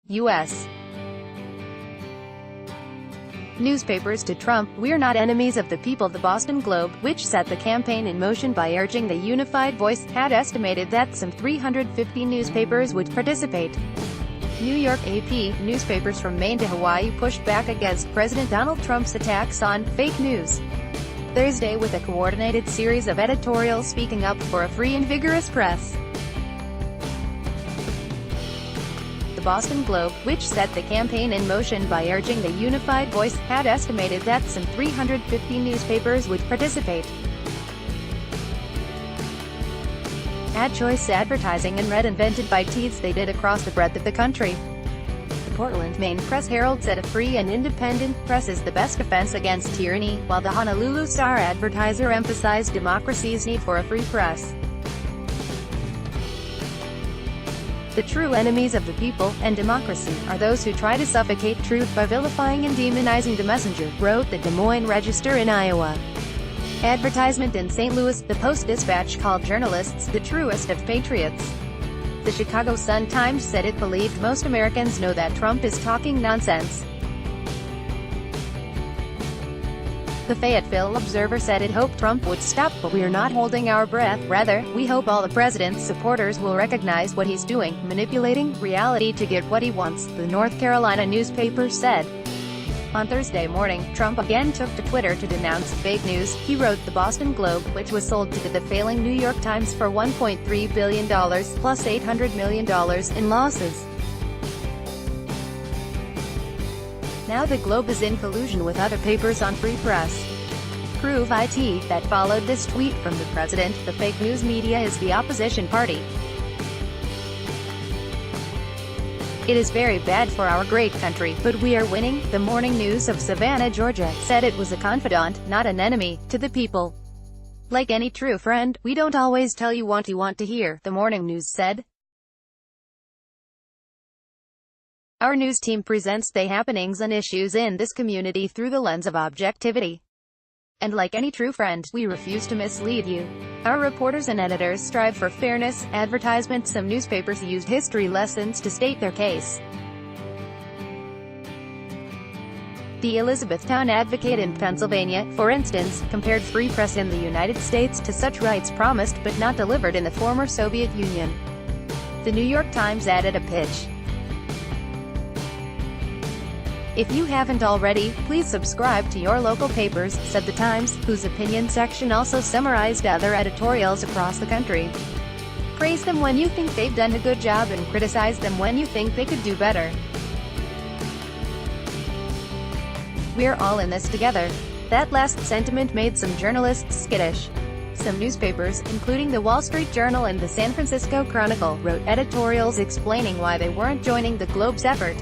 U.S. newspapers to Trump, "We're not enemies of the people." The Boston Globe, which set the campaign in motion by urging the unified voice, had estimated that some 350 newspapers would participate. New York AP, newspapers from Maine to Hawaii pushed back against President Donald Trump's attacks on fake news Thursday with a coordinated series of editorials speaking up for a free and vigorous press. The Boston Globe, which set the campaign in motion by urging the unified voice, had estimated that some 350 newspapers would participate. Ad choice advertising and read invented by Teeds they did across the breadth of the country. The Portland, Maine Press-Herald said a free and independent press is the best defense against tyranny, while the Honolulu Star-Advertiser emphasized democracy's need for a free press. "The true enemies of the people and democracy are those who try to suffocate truth by vilifying and demonizing the messenger," wrote the Des Moines Register in Iowa. Advertisement in St. Louis, the Post-Dispatch called journalists the truest of patriots. The Chicago Sun-Times said it believed most Americans know that Trump is talking nonsense. The Fayetteville Observer said it hoped Trump would stop, "But we're not holding our breath. Rather, we hope all the president's supporters will recognize what he's doing, manipulating reality to get what he wants," the North Carolina newspaper said. On Thursday morning, Trump again took to Twitter to denounce fake news. He wrote the Boston Globe, which was sold to the failing New York Times for $1.3 billion, plus $800 million in losses. Now the Globe is in collusion with other papers on free press. Prove IT, that followed this tweet from the president. "The fake news media is the opposition party. It is very bad for our great country, but we are winning." The Morning News of Savannah, Georgia, said it was a confidant, not an enemy, to the people. "Like any true friend, we don't always tell you what you want to hear," the Morning News said. "Our news team presents the happenings and issues in this community through the lens of objectivity. And like any true friend, we refuse to mislead you. Our reporters and editors strive for fairness." Advertisement. Some newspapers used history lessons to state their case. The Elizabethtown Advocate in Pennsylvania, for instance, compared free press in the United States to such rights promised but not delivered in the former Soviet Union. The New York Times added a pitch. "If you haven't already, please subscribe to your local papers," said the Times, whose opinion section also summarized other editorials across the country. "Praise them when you think they've done a good job and criticize them when you think they could do better. We're all in this together." That last sentiment made some journalists skittish. Some newspapers, including the Wall Street Journal and the San Francisco Chronicle, wrote editorials explaining why they weren't joining the Globe's effort.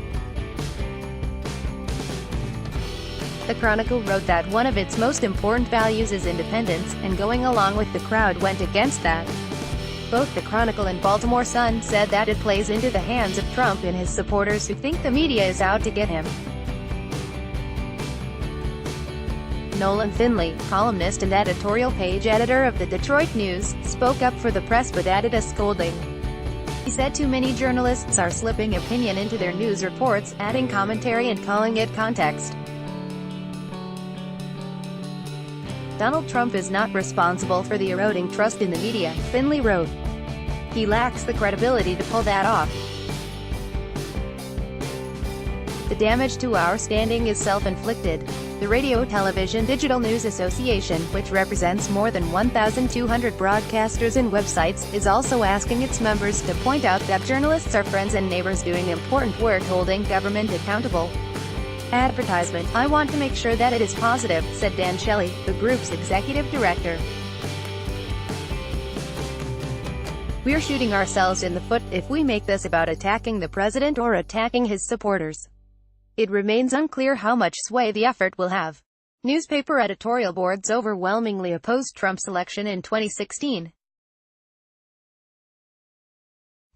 The Chronicle wrote that one of its most important values is independence, and going along with the crowd went against that. Both the Chronicle and Baltimore Sun said that it plays into the hands of Trump and his supporters who think the media is out to get him. Nolan Finley, columnist and editorial page editor of the Detroit News, spoke up for the press but added a scolding. He said too many journalists are slipping opinion into their news reports, adding commentary and calling it context. "Donald Trump is not responsible for the eroding trust in the media," Finley wrote. "He lacks the credibility to pull that off. The damage to our standing is self-inflicted." The Radio Television Digital News Association, which represents more than 1,200 broadcasters and websites, is also asking its members to point out that journalists are friends and neighbors doing important work holding government accountable. Advertisement. "I want to make sure that it is positive," said Dan Shelley, the group's executive director. "We're shooting ourselves in the foot if we make this about attacking the president or attacking his supporters. It remains unclear how much sway the effort will have." Newspaper editorial boards overwhelmingly opposed Trump's election in 2016.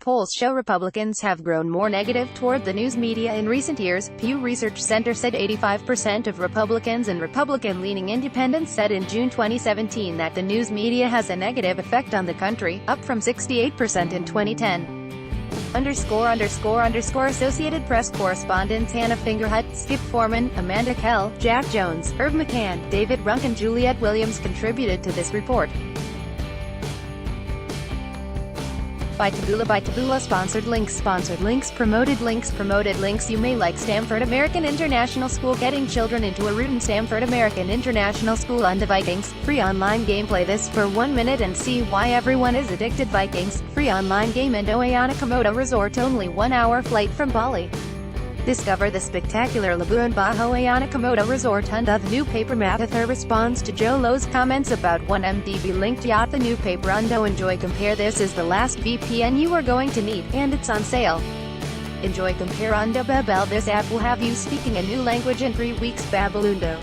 Polls show Republicans have grown more negative toward the news media in recent years. Pew Research Center said 85% of Republicans and Republican-leaning independents said in June 2017 that the news media has a negative effect on the country, up from 68% in 2010. Associated Press correspondents Hannah Fingerhut, Skip Foreman, Amanda Kell, Jack Jones, Herb McCann, David Runk and Juliette Williams contributed to this report. By Taboola Sponsored links Promoted links You may like Stamford American International School getting children into a route in Stamford American International School on the Vikings. Free online gameplay this for 1 minute and see why everyone is addicted. Vikings. Free online game and Oayana Komodo Resort only 1 hour flight from Bali. Discover the spectacular Labuan Bajo Ayana Komodo Resort and the new paper Mathather responds to Joe Lowe's comments about 1MDB linked yacht. The new paper Undo Enjoy Compare. This is the last VPN you are going to need, and it's on sale. Enjoy Compare Undo Babel. This app will have you speaking a new language in 3 weeks. Babelundo.